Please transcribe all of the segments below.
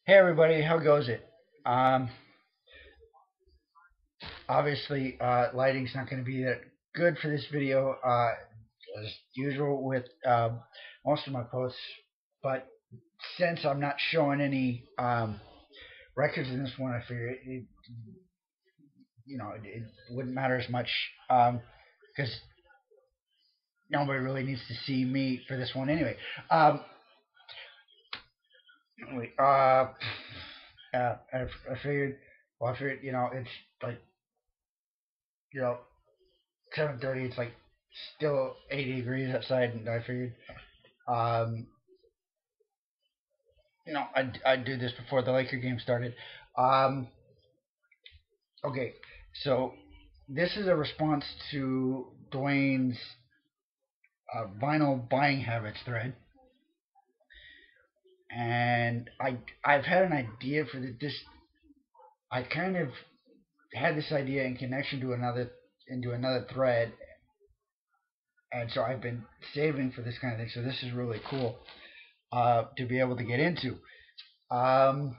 Hey everybody, how goes it? Um, Obviously, lighting's not going to be that good for this video, as usual with most of my posts. But since I'm not showing any records in this one, I figured it wouldn't matter as much because nobody really needs to see me for this one anyway. Um, anyway, I figured, I figured, it's like you know 7:30. It's like still 80 degrees outside, and I figured, um, I'd do this before the Laker game started. Um, okay, so this is a response to Dwayne's vinyl buying habits thread, and I've had an idea for this. I kind of had this idea in connection to another thread, and so I've been saving for this kind of thing. So this is really cool to be able to get into. Um,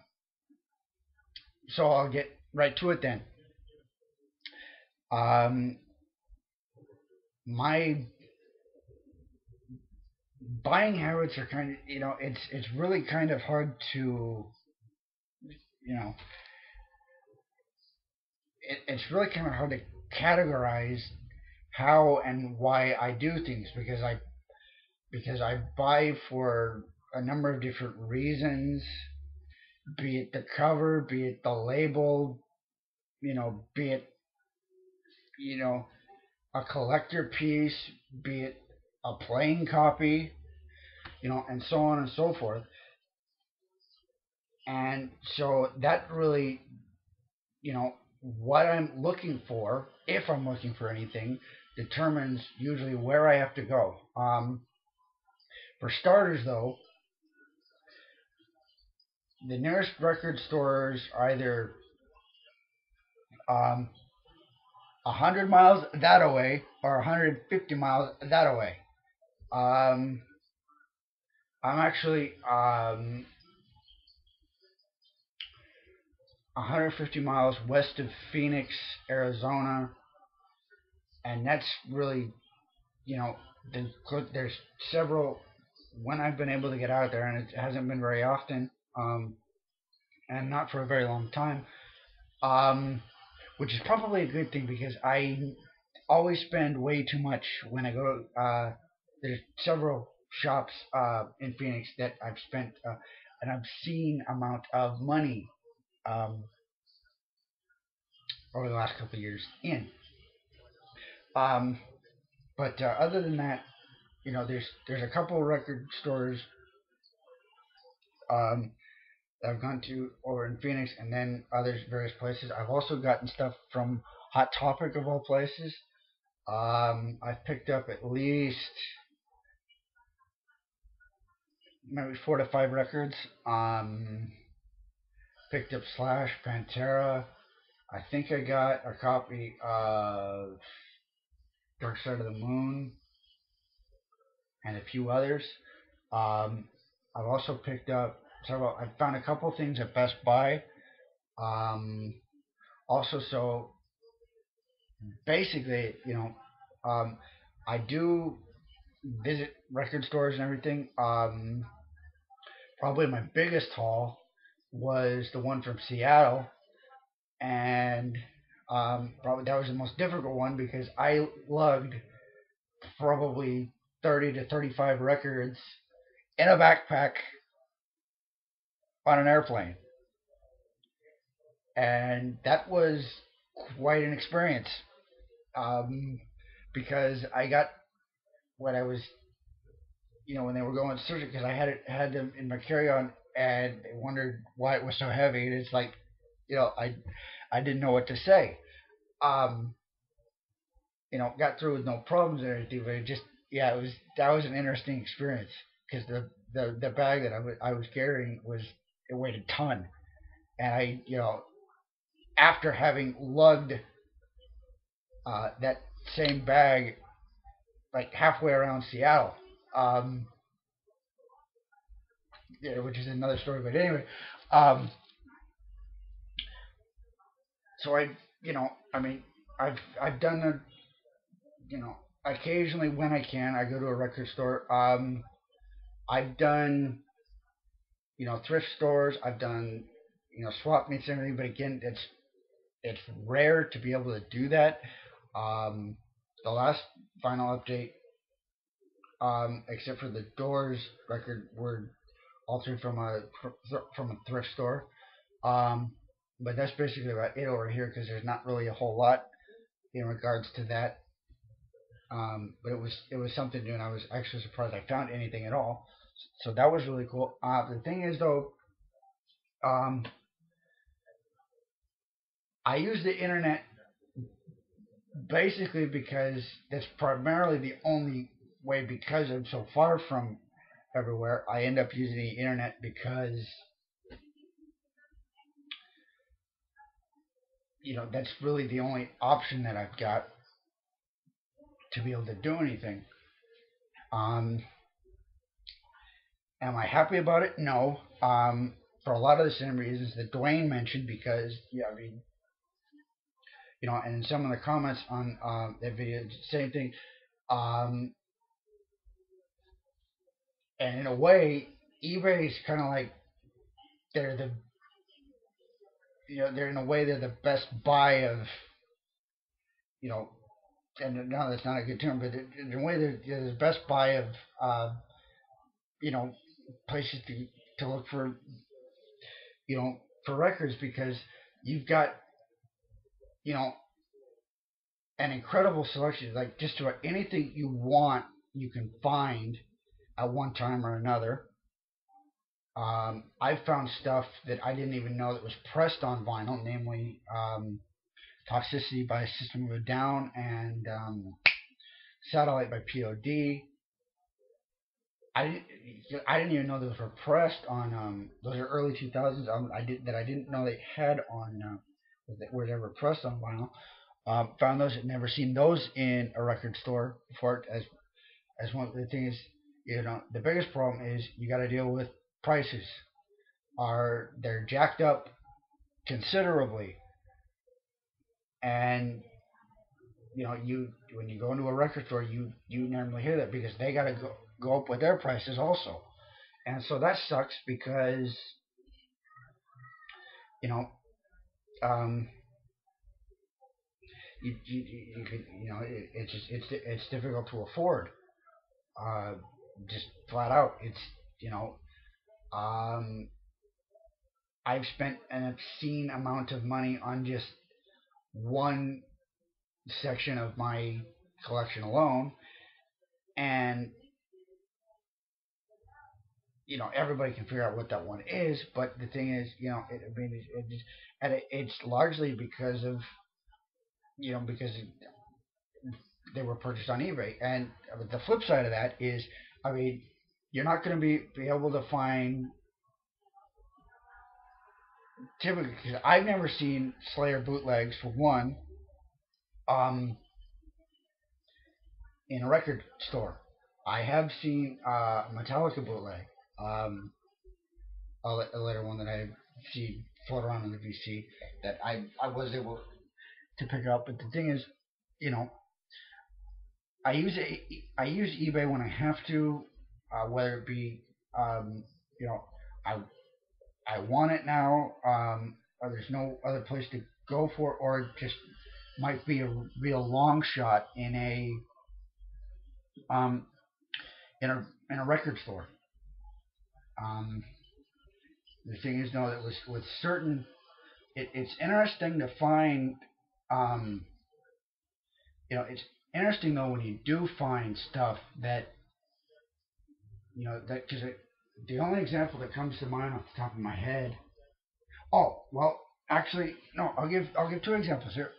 so I'll get right to it then. Um, my buying habits are kind of, it's really kind of hard to, you know, it's really kind of hard to categorize how and why I do things because I buy for a number of different reasons, be it the cover, be it the label, be it, you know, a collector piece, be it a playing copy, and so on and so forth. And so that really, what I'm looking for, if I'm looking for anything, determines usually where I have to go. For starters, though, the nearest record stores are either um, 100 miles that away or 150 miles that away. Um, I'm actually 150 miles west of Phoenix, Arizona, and that's really, you know, there's several when I've been able to get out there, and it hasn't been very often, and not for a very long time, um, which is probably a good thing because I always spend way too much when I go. There's several shops in Phoenix that I've spent an obscene amount of money um, over the last couple of years in. Um, but other than that, there's a couple of record stores um, that I've gone to over in Phoenix, and then others various places. I've also gotten stuff from Hot Topic of all places. I've picked up at least maybe 4 to 5 records. Picked up Slash, Pantera. I think I got a copy of Dark Side of the Moon and a few others. Um, I've also picked up several. I found a couple things at Best Buy. Um, Also, so basically, I do visit record stores and everything. Probably my biggest haul was the one from Seattle, and probably that was the most difficult one because I lugged probably 30 to 35 records in a backpack on an airplane, and that was quite an experience. Um, because I got what I was, when they were going searching, because I had them in my carry-on, and they wondered why it was so heavy, and it's like, I didn't know what to say. Um, got through with no problems or anything, but it just, yeah, that was an interesting experience because the bag that I was carrying it weighed a ton, and after having lugged that same bag like halfway around Seattle, um, yeah, which is another story. But anyway, Um, so I mean, I've done a, you know, occasionally when I can, I go to a record store. I've done, thrift stores. I've done, swap meets and everything. But again, it's rare to be able to do that. Um, the last final update, except for the Doors record, were altered from a thrift store. Um, but that's basically about it over here because there's not really a whole lot in regards to that. But it was something new, and I was actually surprised I found anything at all. So that was really cool. The thing is, though, um, I use the internet basically because that's primarily the only way. Because I'm so far from everywhere, I end up using the internet because that's really the only option that I've got to be able to do anything. Um, am I happy about it? No. For a lot of the same reasons that Dwayne mentioned, because yeah, I mean, and in some of the comments on that video, same thing. Um, and in a way, eBay is kind of like they're the, they're in a way they're the best buy of, you know, and no, that's not a good term, but in a way they're the best buy of, uh, you know, places to look for, for records because you've got, you know, an incredible selection. Like just about anything you want, you can find at one time or another. I found stuff that I didn't even know that was pressed on vinyl, namely Toxicity by System of a Down and Satellite by POD. I, I didn't even know those were pressed on. Those are early 2000s. I didn't know they had on. Were they ever pressed on vinyl? Found those. Had never seen those in a record store before. As one of the things, the biggest problem is you got to deal with prices. They're jacked up considerably, and you when you go into a record store, you normally hear that because they got to go up with their prices also, and so that sucks because you know um, you could it's just it's difficult to afford, uh, just flat out. It's you know um, I've spent an obscene amount of money on just one section of my collection alone, and everybody can figure out what that one is. But the thing is, I mean, it's largely because of because they were purchased on eBay. And the flip side of that is, I mean, you're not going to be able to find typically because I've never seen Slayer bootlegs for one, um, in a record store. I have seen Metallica bootleg, um, a later one that I see float around in the VC that I was able to pick up. But the thing is, you know, I use eBay when I have to, whether it be you know I I want it now, or there's no other place to go for it, or it just might be a real long shot um, in a record store. Um, the thing is, no, that was with certain. It's interesting to find. Um, it's interesting though when you do find stuff that that because the only example that comes to mind off the top of my head. Oh well, actually no, I'll give two examples here.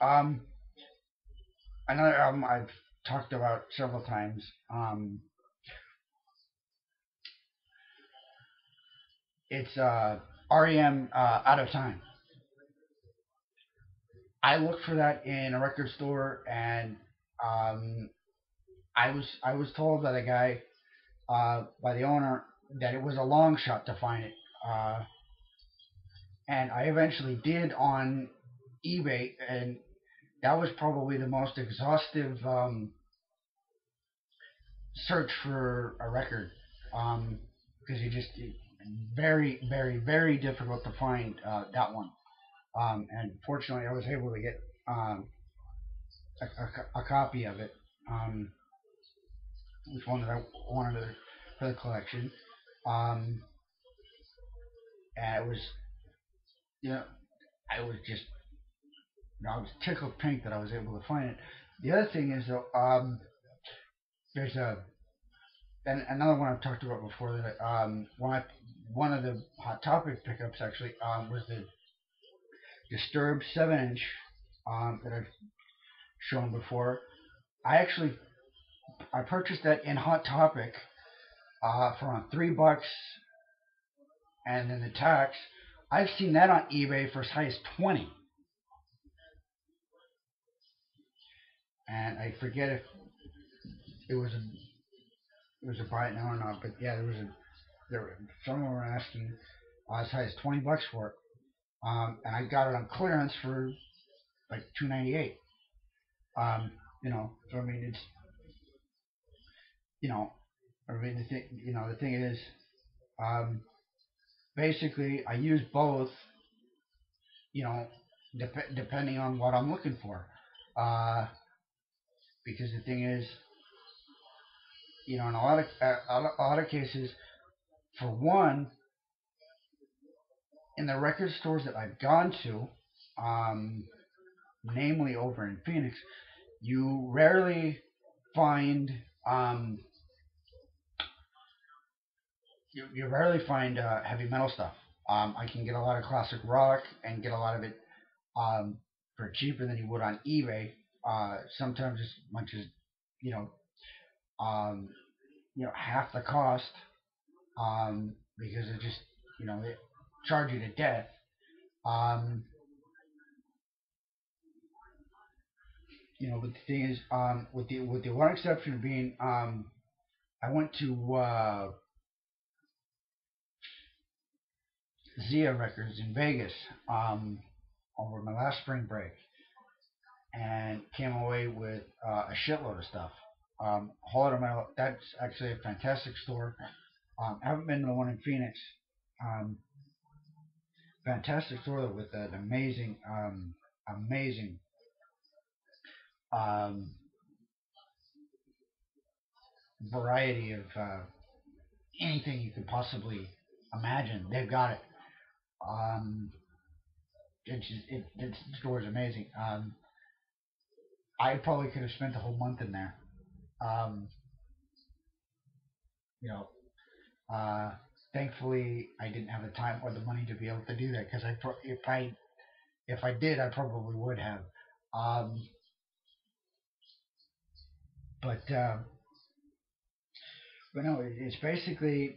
Another album I've talked about several times. It's REM, Out of Time. I looked for that in a record store, and um, I was told by the guy, by the owner, that it was a long shot to find it. Uh, and I eventually did on eBay, and that was probably the most exhaustive search for a record, because very, very, very difficult to find that one. And fortunately, I was able to get a copy of it. Um, it was one that I wanted for the collection. Um, and it was, you know, I was just, I was tickled pink that I was able to find it. The other thing is though, there's another one I've talked about before that one of the Hot Topic pickups actually was the Disturbed 7 inch that I've shown before. I actually I purchased that in Hot Topic for around $3 and then the tax. I've seen that on eBay for as high as 20, and I forget if it was a buy it now or not, but yeah, someone were asking as high as $20 for it, and I got it on clearance for like $2.98. Um, so I mean you know, the thing is, um, basically I use both, you know, depending on what I'm looking for, uh, because the thing is, in a lot of cases, for one, in the record stores that I've gone to, um, namely over in Phoenix, you rarely find um, you rarely find heavy metal stuff. I can get a lot of classic rock and get a lot of it for cheaper than you would on eBay. Sometimes as much as you know, um, half the cost, because it just they charge you to death. Um, but the thing is, with the one exception being, I went to Zia Records in Vegas over my last spring break, and came away with a shitload of stuff. A whole lot of metal. That's actually a fantastic store. I haven't been to the one in Phoenix. Um, Fantastic store with an amazing um, variety of anything you could possibly imagine. They've got it. Um, the store is amazing. I probably could have spent the whole month in there. Um, you know, uh, Thankfully, I didn't have the time or the money to be able to do that because if I did, I probably would have. Um, but but no, it's basically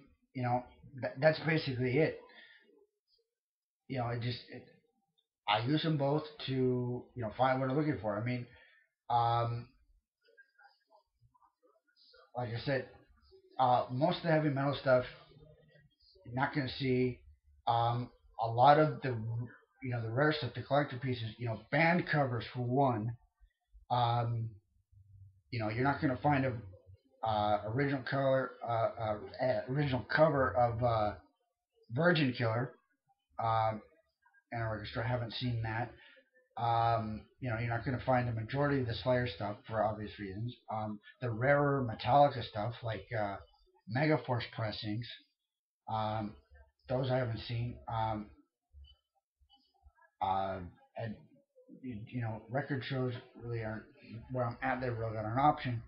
that's basically it. I use them both to find what I'm looking for. I mean, um, like I said, most of the heavy metal stuff you're not going to see. Um, a lot of the rare stuff, the collector pieces, band covers for one. Um, you're not going to find a original cover of Virgin Killer in a record store. I haven't seen that. You're not going to find the majority of the Slayer stuff for obvious reasons. The rarer Metallica stuff, like Megaforce pressings, um, those I haven't seen. Uh, and record shows really aren't where I'm at. They really aren't an option.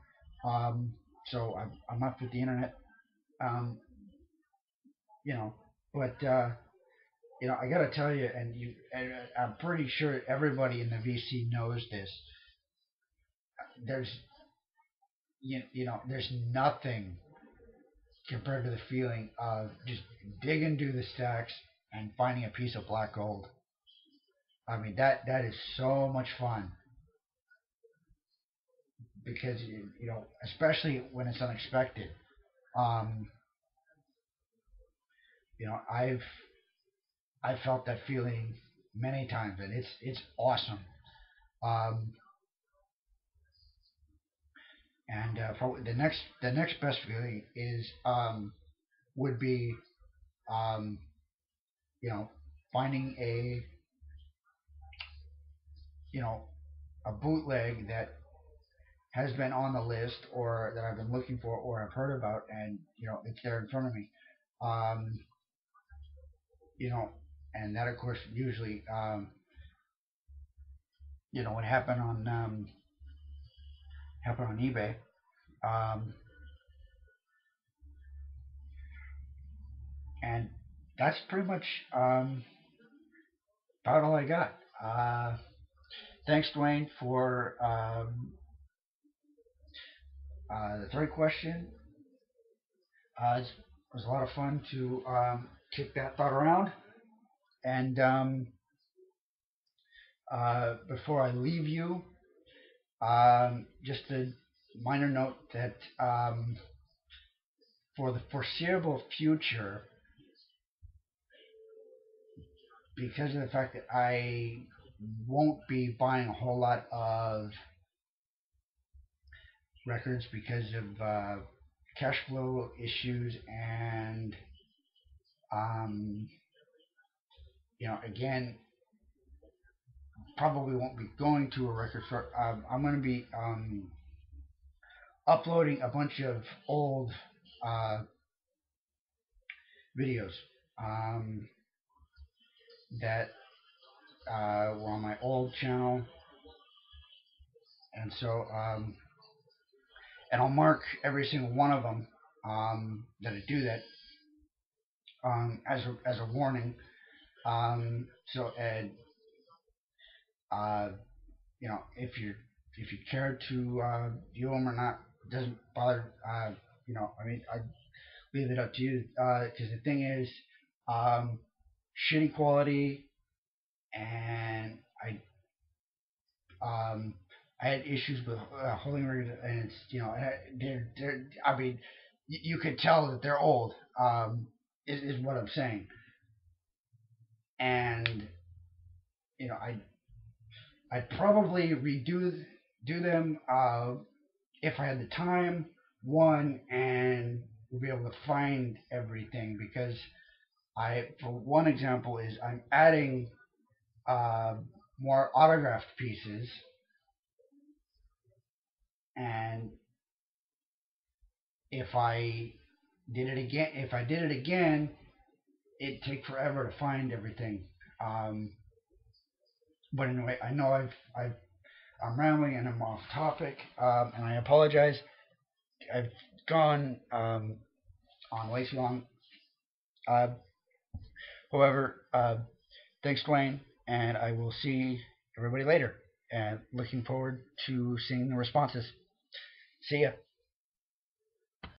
So I'm up with the internet. Um, you know, but I got to tell you, and I'm pretty sure everybody in the VC knows this. There's there's nothing compared to the feeling of just digging through the stacks and finding a piece of black gold. I mean that is so much fun because especially when it's unexpected. Um, I've I felt that feeling many times, and it's awesome. Um, and probably the next best feeling is would be um, you know finding you know a bootleg that has been on the list or that I've been looking for or I've heard about, and it's there in front of me. Um, you know, and that of course usually would happen on eBay. Um, and that's pretty much about all I got. Thanks, Dwayne, for the third question. It was a lot of fun to kick that thought around. And before I leave you, just a minor note that for the foreseeable future, because of the fact that I won't be buying a whole lot of records because of cash flow issues and um, again, probably won't be going to a record store. I'm going to be uploading a bunch of old uh, videos um, that were on my old channel, and so and I'll mark every single one of them that I do that as a warning. So and uh, if you care to view them or not, doesn't bother. I mean, I leave it up to you. Because the thing is, um, shitty quality, and um, I had issues with holding records, and it's they're I mean, you could tell that they're old. Is what I'm saying, and I'd probably do them if I had the time, one, and would be able to find everything because for one example, is I'm adding uh, more autographed pieces, and if I if I did it again, it'd take forever to find everything. Um, but anyway, I know I'm rambling and I'm off topic, and I apologize. I've gone on way too long. Uh, However, thanks, Dwayne, and I will see everybody later. And looking forward to seeing the responses. See ya.